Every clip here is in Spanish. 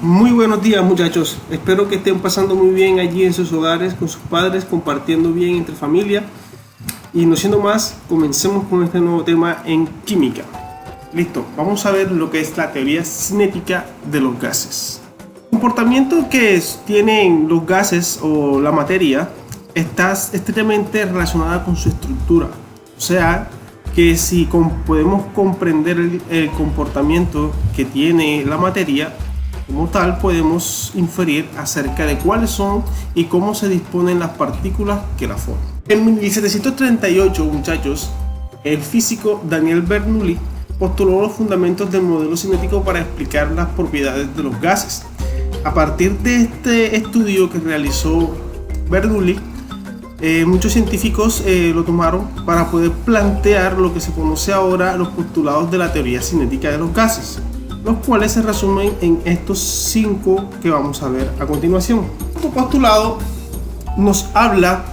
Muy buenos días, muchachos, espero que estén pasando muy bien allí en sus hogares con sus padres, compartiendo bien entre familia. Y no siendo más, comencemos con este nuevo tema en química. Listo, vamos a ver lo que es la teoría cinética de los gases. El comportamiento que tienen los gases o la materia está estrechamente relacionada con su estructura. O sea, que si podemos comprender el comportamiento que tiene la materia, como tal, podemos inferir acerca de cuáles son y cómo se disponen las partículas que la forman. En 1738, muchachos, el físico Daniel Bernoulli postuló los fundamentos del modelo cinético para explicar las propiedades de los gases. A partir de este estudio que realizó Bernoulli, muchos científicos lo tomaron para poder plantear lo que se conoce ahora los postulados de la teoría cinética de los gases, los cuales se resumen en estos 5 que vamos a ver a continuación. Este postulado nos habla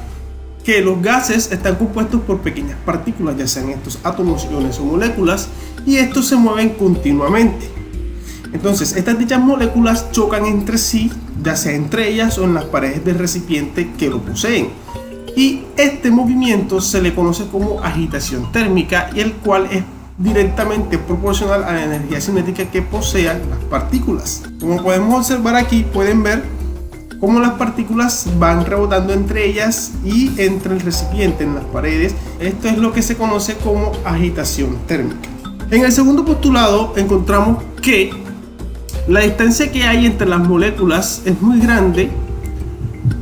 que los gases están compuestos por pequeñas partículas, ya sean estos átomos, iones o moléculas, y estos se mueven continuamente. Entonces, estas dichas moléculas chocan entre sí, ya sea entre ellas o en las paredes del recipiente que lo poseen. Y este movimiento se le conoce como agitación térmica, y el cual es directamente proporcional a la energía cinética que posean las partículas. Como podemos observar aquí, pueden ver cómo las partículas van rebotando entre ellas y entre el recipiente, en las paredes. Esto es lo que se conoce como agitación térmica. En el segundo postulado encontramos que la distancia que hay entre las moléculas es muy grande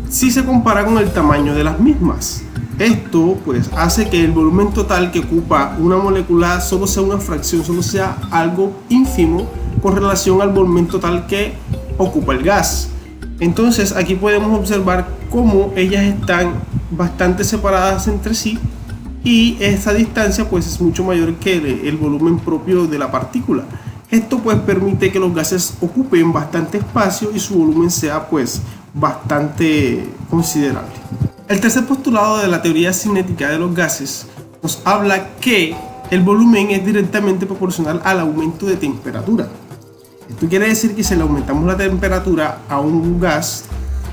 si se compara con el tamaño de las mismas. Esto pues hace que el volumen total que ocupa una molécula solo sea una fracción, solo sea algo ínfimo con relación al volumen total que ocupa el gas. Entonces aquí podemos observar cómo ellas están bastante separadas entre sí, y esta distancia pues es mucho mayor que el volumen propio de la partícula. Esto pues permite que los gases ocupen bastante espacio y su volumen sea pues bastante considerable. El tercer postulado de la teoría cinética de los gases nos habla que el volumen es directamente proporcional al aumento de temperatura. Esto quiere decir que si le aumentamos la temperatura a un gas,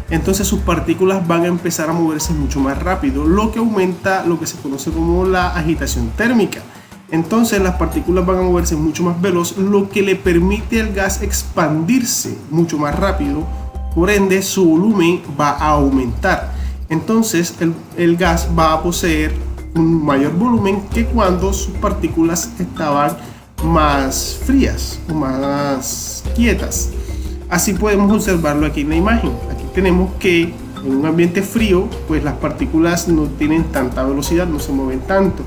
entonces sus partículas van a empezar a moverse mucho más rápido, lo que aumenta lo que se conoce como la agitación térmica. Entonces las partículas van a moverse mucho más veloz, lo que le permite al gas expandirse mucho más rápido, por ende su volumen va a aumentar. Entonces el gas va a poseer un mayor volumen que cuando sus partículas estaban más frías o más quietas. Así podemos observarlo aquí en la imagen. Aquí tenemos que en un ambiente frío pues las partículas no tienen tanta velocidad, no se mueven tanto,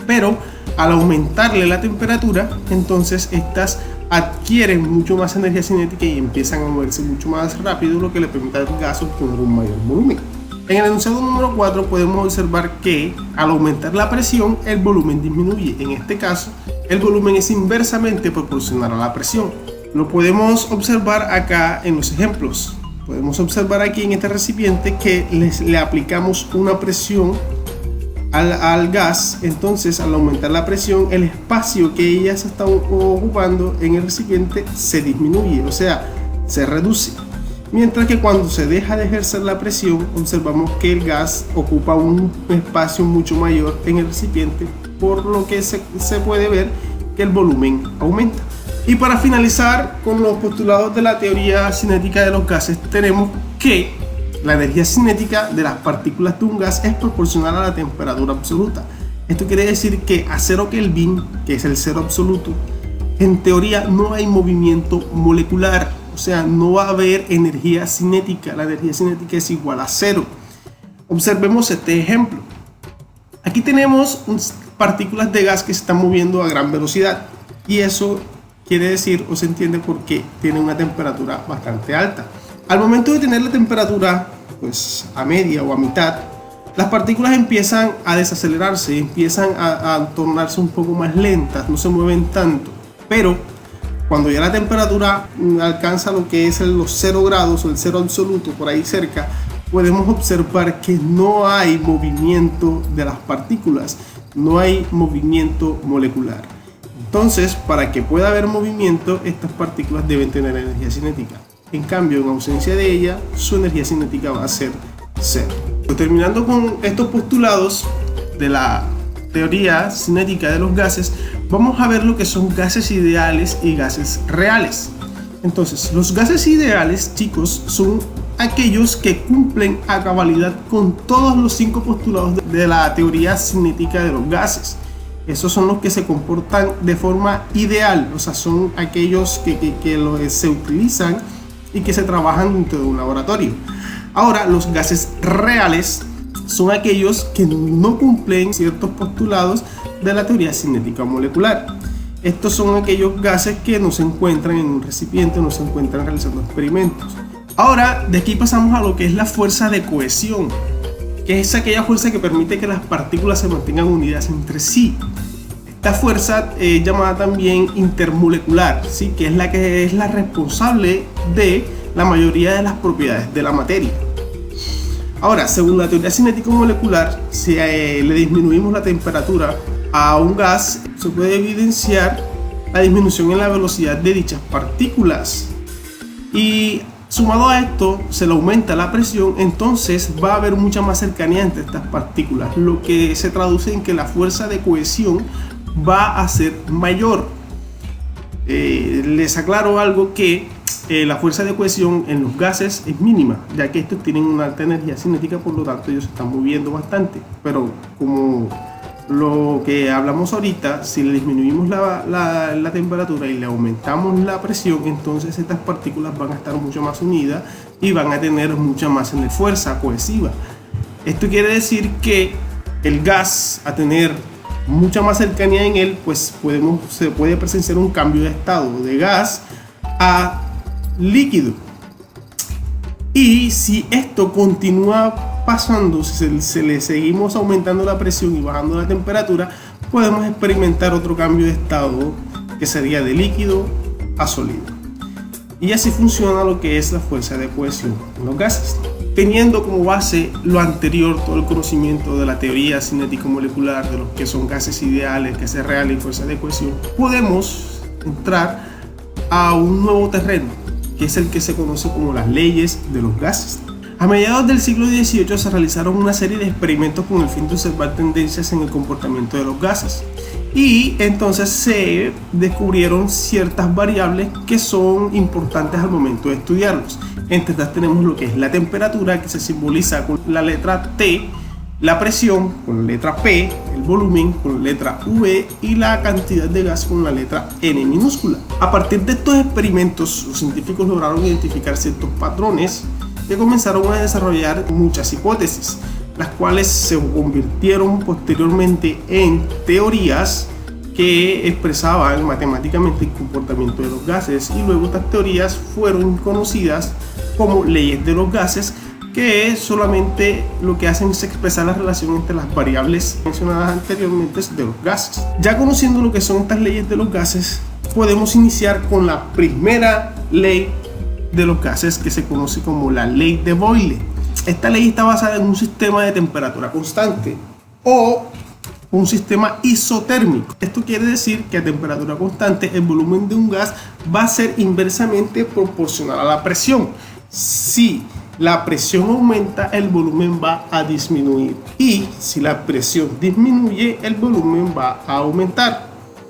pero al aumentarle la temperatura, entonces estas adquieren mucho más energía cinética y empiezan a moverse mucho más rápido, lo que le permite al gas obtener un mayor volumen. En el enunciado número 4 podemos observar que al aumentar la presión el volumen disminuye. En este caso el volumen es inversamente proporcional a la presión. Lo podemos observar acá en los ejemplos. Podemos observar aquí en este recipiente que le aplicamos una presión al gas. Entonces al aumentar la presión el espacio que ellas están ocupando en el recipiente se disminuye, o sea, se reduce. Mientras que cuando se deja de ejercer la presión, observamos que el gas ocupa un espacio mucho mayor en el recipiente, por lo que se puede ver que el volumen aumenta. Y para finalizar con los postulados de la teoría cinética de los gases, tenemos que la energía cinética de las partículas de un gas es proporcional a la temperatura absoluta. Esto quiere decir que a 0 Kelvin, que es el cero absoluto, en teoría no hay movimiento molecular. O sea, no va a haber energía cinética. La energía cinética es igual a 0. Observemos este ejemplo. Aquí tenemos partículas de gas que se están moviendo a gran velocidad, y eso quiere decir o se entiende porque tiene una temperatura bastante alta. Al momento de tener la temperatura pues a media o a mitad, las partículas empiezan a desacelerarse, empiezan a tornarse un poco más lentas, no se mueven tanto. Pero cuando ya la temperatura alcanza lo que es los 0 grados o el 0 absoluto, por ahí cerca, podemos observar que no hay movimiento de las partículas, no hay movimiento molecular. Entonces, para que pueda haber movimiento, estas partículas deben tener energía cinética. En cambio, en ausencia de ella, su energía cinética va a ser cero. Terminando con estos postulados de la teoría cinética de los gases, vamos a ver lo que son gases ideales y gases reales. Entonces, los gases ideales, chicos, son aquellos que cumplen a cabalidad con todos los 5 postulados de la teoría cinética de los gases. Esos son los que se comportan de forma ideal, o sea, son aquellos que se utilizan y que se trabajan dentro de un laboratorio. Ahora, los gases reales son aquellos que no cumplen ciertos postulados de la teoría cinética molecular. Estos son aquellos gases que no se encuentran en un recipiente, no se encuentran realizando experimentos. Ahora, de aquí pasamos a lo que es la fuerza de cohesión, que es aquella fuerza que permite que las partículas se mantengan unidas entre sí. Esta fuerza es llamada también intermolecular, ¿sí? Que es la responsable de la mayoría de las propiedades de la materia. Ahora, según la teoría cinética molecular, si le disminuimos la temperatura a un gas, se puede evidenciar la disminución en la velocidad de dichas partículas. Y sumado a esto, se le aumenta la presión, entonces va a haber mucha más cercanía entre estas partículas, lo que se traduce en que la fuerza de cohesión va a ser mayor. Les aclaro algo que la fuerza de cohesión en los gases es mínima, ya que estos tienen una alta energía cinética, por lo tanto ellos se están moviendo bastante. Pero como lo que hablamos ahorita, si le disminuimos la temperatura y le aumentamos la presión, entonces estas partículas van a estar mucho más unidas y van a tener mucha más fuerza cohesiva. Esto quiere decir que el gas, a tener mucha más cercanía en él, pues se puede presenciar un cambio de estado de gas a líquido. Y si esto continúa pasando, si le seguimos aumentando la presión y bajando la temperatura, podemos experimentar otro cambio de estado que sería de líquido a sólido. Y así funciona lo que es la fuerza de cohesión en los gases. Teniendo como base lo anterior, todo el conocimiento de la teoría cinético molecular, de lo que son gases ideales, gases reales y fuerza de cohesión, podemos entrar a un nuevo terreno, que es el que se conoce como las leyes de los gases. A mediados del siglo XVIII se realizaron una serie de experimentos con el fin de observar tendencias en el comportamiento de los gases, y entonces se descubrieron ciertas variables que son importantes al momento de estudiarlos. Entre estas tenemos lo que es la temperatura, que se simboliza con la letra T, la presión con la letra P, el volumen con la letra V y la cantidad de gas con la letra N minúscula. A partir de estos experimentos, los científicos lograron identificar ciertos patrones que comenzaron a desarrollar muchas hipótesis, las cuales se convirtieron posteriormente en teorías que expresaban matemáticamente el comportamiento de los gases, y luego estas teorías fueron conocidas como leyes de los gases, que solamente lo que hacen es expresar la relación entre las variables mencionadas anteriormente de los gases. Ya conociendo lo que son estas leyes de los gases, podemos iniciar con la primera ley de los gases, que se conoce como la ley de Boyle. Esta ley está basada en un sistema de temperatura constante o un sistema isotérmico. Esto quiere decir que a temperatura constante el volumen de un gas va a ser inversamente proporcional a la presión. Si la presión aumenta, el volumen va a disminuir, y si la presión disminuye, el volumen va a aumentar.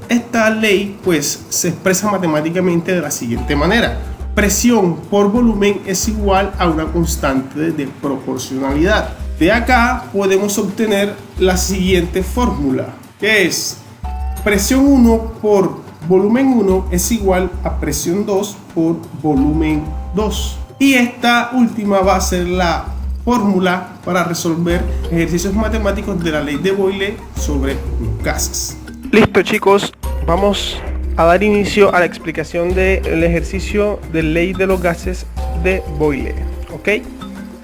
Esta ley pues se expresa matemáticamente de la siguiente manera: presión por volumen es igual a una constante de proporcionalidad. De acá podemos obtener la siguiente fórmula, que es presión 1 por volumen 1 es igual a presión 2 por volumen 2. Y esta última va a ser la fórmula para resolver ejercicios matemáticos de la ley de Boyle sobre los gases. Listo, chicos, vamos a dar inicio a la explicación del ejercicio de ley de los gases de Boyle. ¿Ok?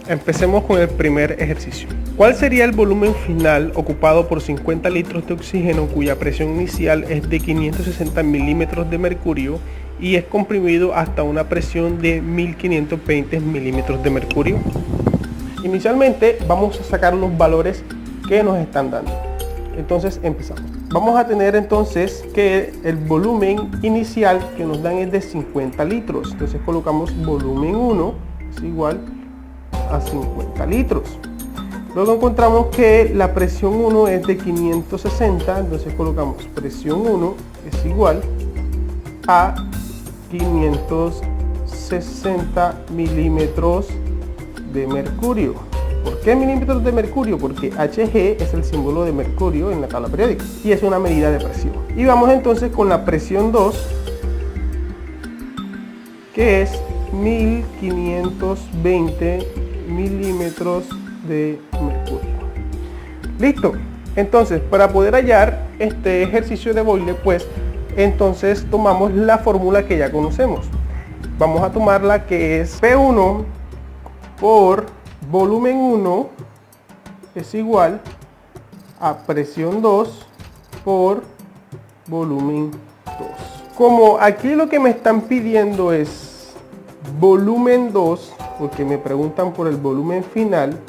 Empecemos con el primer ejercicio. ¿Cuál sería el volumen final ocupado por 50 litros de oxígeno cuya presión inicial es de 560 milímetros de mercurio y es comprimido hasta una presión de 1520 milímetros de mercurio? Inicialmente vamos a sacar los valores que nos están dando. Entonces empezamos. vamos a tener entonces que el volumen inicial que nos dan es de 50 litros. Entonces colocamos volumen 1 es igual a 50 litros. Luego encontramos que la presión 1 es de 560, entonces colocamos presión 1 es igual a 560 milímetros de mercurio. ¿Por qué milímetros de mercurio? Porque Hg es el símbolo de mercurio en la tabla periódica y es una medida de presión. Y vamos entonces con la presión 2, que es 1520 milímetros de mercurio. Listo. Entonces, para poder hallar este ejercicio de Boyle, pues entonces tomamos la fórmula que ya conocemos. Vamos a tomar la que es P1 por volumen 1 es igual a presión 2 por volumen 2. Como aquí lo que me están pidiendo es volumen 2, porque me preguntan por el volumen final,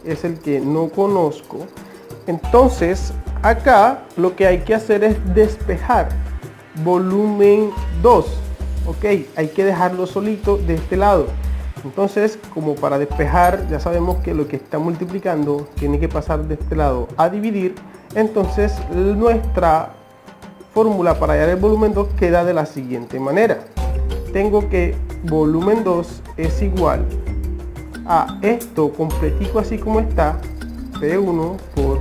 es el que no conozco, entonces acá lo que hay que hacer es despejar volumen 2. Ok, hay que dejarlo solito de este lado. Entonces, como para despejar, ya sabemos que lo que está multiplicando tiene que pasar de este lado a dividir. Entonces, nuestra fórmula para hallar el volumen 2 queda de la siguiente manera. Tengo que volumen 2 es igual a esto completico así como está, P1 por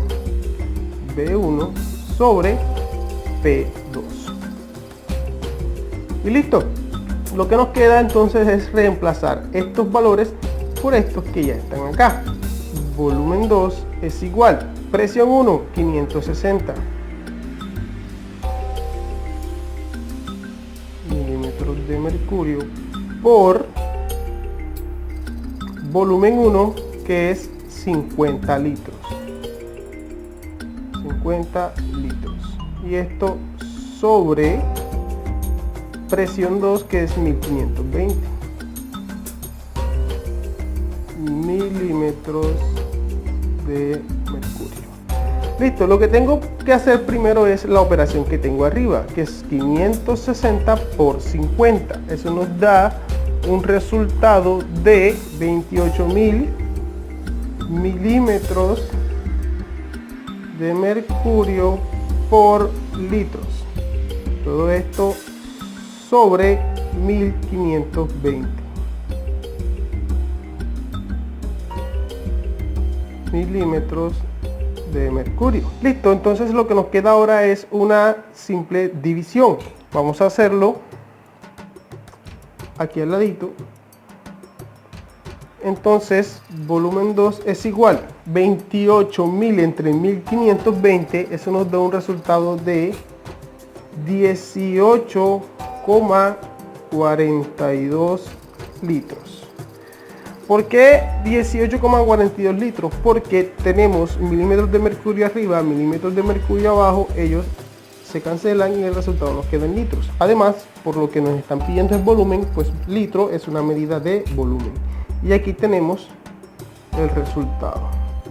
B1 sobre P2. Y listo. Lo que nos queda entonces es reemplazar estos valores por estos que ya están acá. Volumen 2 es igual, presión 1, 560 milímetros de mercurio por volumen 1, que es 50 litros. 50 litros. Y esto sobre presión 2, que es 1520 milímetros de mercurio. Listo, lo que tengo que hacer primero es la operación que tengo arriba, que es 560 por 50. Eso nos da un resultado de 28.000 milímetros de mercurio por litros. Todo esto sobre 1520 milímetros de mercurio. Listo, entonces lo que nos queda ahora es una simple división. Vamos a hacerlo aquí al ladito. Entonces, volumen 2 es igual 28.000 entre 1520, eso nos da un resultado de 18,42 litros. ¿Por qué 18,42 litros? Porque tenemos milímetros de mercurio arriba, milímetros de mercurio abajo, ellos se cancelan y el resultado nos queda en litros. Además, por lo que nos están pidiendo el volumen, pues litro es una medida de volumen. Y aquí tenemos el resultado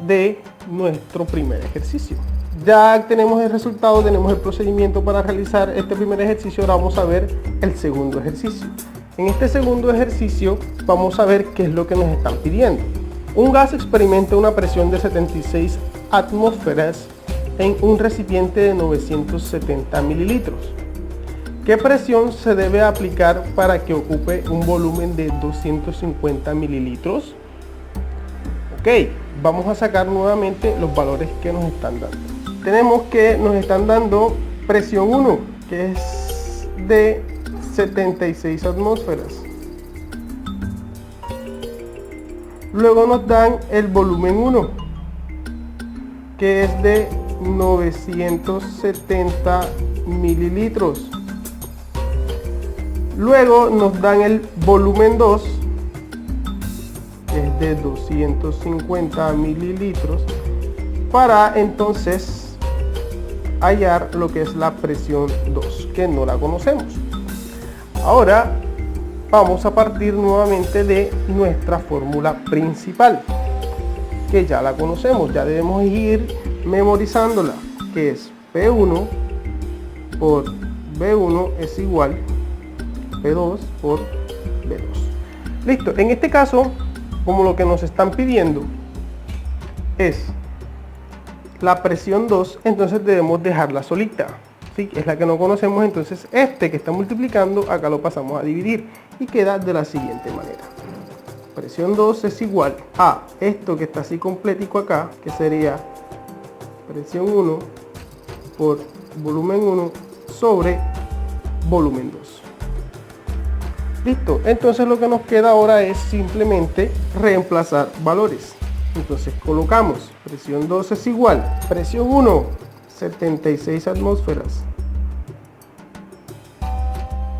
de nuestro primer ejercicio. Ya tenemos el resultado, tenemos el procedimiento para realizar este primer ejercicio. Ahora vamos a ver el segundo ejercicio. En este segundo ejercicio vamos a ver qué es lo que nos están pidiendo. Un gas experimenta una presión de 76 atmósferas en un recipiente de 970 mililitros. ¿Qué presión se debe aplicar para que ocupe un volumen de 250 mililitros? Ok, vamos a sacar nuevamente los valores que nos están dando. Tenemos que nos están dando presión 1, que es de 76 atmósferas. Luego nos dan el volumen 1, que es de 970 mililitros. Luego nos dan el volumen 2, que es de 250 mililitros, para entonces hallar lo que es la presión 2, que no la conocemos. Ahora vamos a partir nuevamente de nuestra fórmula principal, que ya la conocemos, ya debemos ir memorizándola, que es P1 por B1 es igual P2 por B2. Listo, en este caso, como lo que nos están pidiendo es la presión 2, entonces debemos dejarla solita, ¿sí? Es la que no conocemos, entonces este que está multiplicando, acá lo pasamos a dividir y queda de la siguiente manera. Presión 2 es igual a esto que está así completico acá, que sería presión 1 por volumen 1 sobre volumen 2. Listo, entonces lo que nos queda ahora es simplemente reemplazar valores. Entonces colocamos presión 2 es igual, presión 1, 76 atmósferas,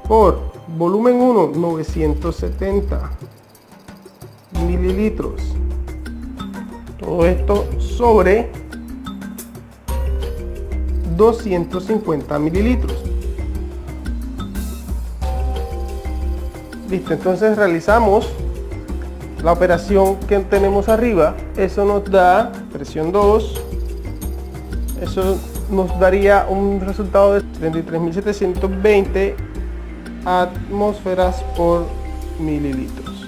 por volumen 1, 970 mililitros. Todo esto sobre 250 mililitros. Listo, entonces realizamos la operación que tenemos arriba. Eso nos da presión 2. Eso nos daría un resultado de 33.720 atmósferas por mililitros.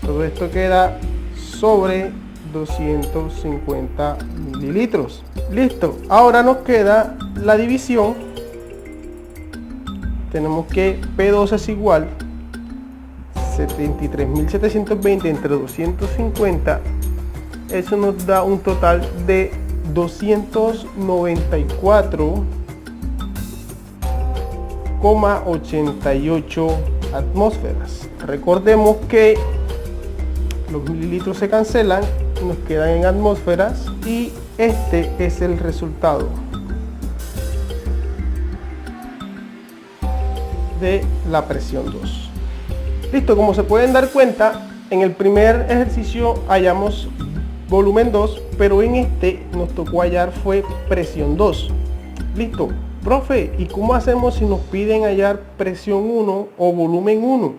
Todo esto queda sobre 250 mililitros. Listo, ahora nos queda la división. Tenemos que P2 es igual 73.720 entre 250. Eso nos da un total de 294,88 atmósferas. Recordemos que los mililitros se cancelan, nos quedan en atmósferas y este es el resultado de la presión 2. Listo, como se pueden dar cuenta, en el primer ejercicio hallamos volumen 2, pero en este nos tocó hallar fue presión 2. Listo, profe, ¿y cómo hacemos si nos piden hallar presión 1 o volumen 1?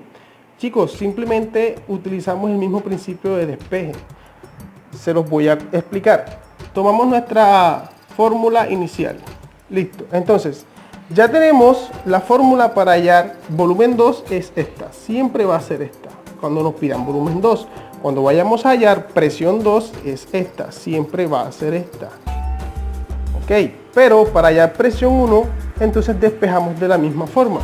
Chicos, simplemente utilizamos el mismo principio de despeje. Se los voy a explicar. Tomamos nuestra fórmula inicial. Listo, entonces ya tenemos la fórmula para hallar volumen 2, es esta, siempre va a ser esta cuando nos pidan volumen 2. Cuando vayamos a hallar presión 2 es esta, siempre va a ser esta. Ok, pero para hallar presión 1, entonces despejamos de la misma forma.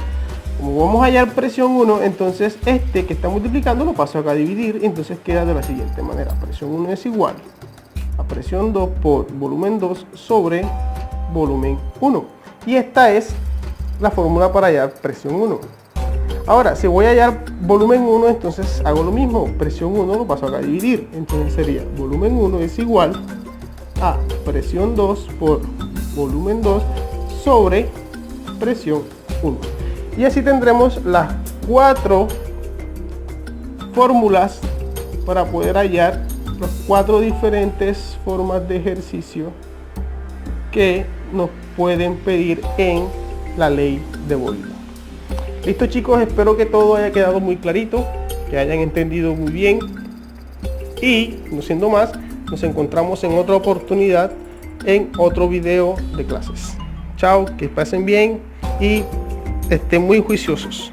Como vamos a hallar presión 1, entonces este que está multiplicando lo paso acá a dividir, entonces queda de la siguiente manera. Presión 1 es igual a presión 2 por volumen 2 sobre volumen 1. Y esta es la fórmula para hallar presión 1. Ahora, si voy a hallar volumen 1, entonces hago lo mismo. Presión 1 lo paso acá a dividir. Entonces sería volumen 1 es igual a presión 2 por volumen 2 sobre presión 1. Y así tendremos las 4 fórmulas para poder hallar las 4 diferentes formas de ejercicio que nos pueden pedir en la ley de Boltzmann. Listo, chicos, espero que todo haya quedado muy clarito, que hayan entendido muy bien y no siendo más, nos encontramos en otra oportunidad en otro video de clases. Chao, que pasen bien y estén muy juiciosos.